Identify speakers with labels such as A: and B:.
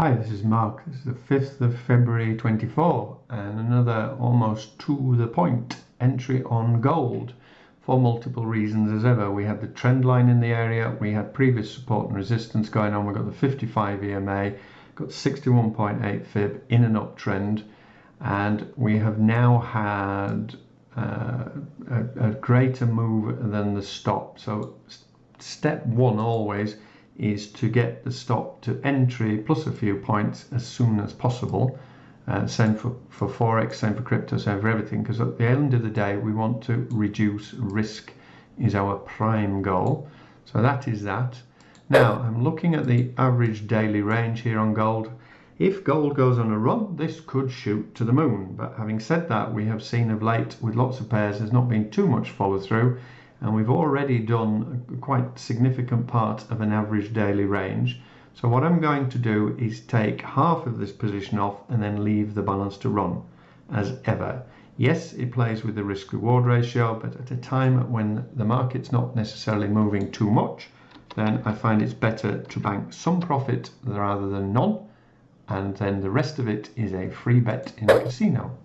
A: Hi, this is Mark. This is the 5th of February 24 and another almost to the point entry on gold for multiple reasons as ever. We had the trend line in the area, we had previous support and resistance going on, we've got the 55 EMA, got 61.8 fib in an uptrend, and we have now had a greater move than the stop. So step one always is to get the stop to entry plus a few points as soon as possible. Same for Forex, same for crypto, same for everything, because at the end of the day we want to reduce risk is our prime goal. So that is that. Now I'm looking at the average daily range here on gold. If gold goes on a run, this could shoot to the moon, but having said that, we have seen of late with lots of pairs there's not been too much follow through, and we've already done a quite significant part of an average daily range. So what I'm going to do is take half of this position off and then leave the balance to run as ever. Yes, it plays with the risk reward ratio, but at a time when the market's not necessarily moving too much, then I find it's better to bank some profit rather than none, and then the rest of it is a free bet in a casino.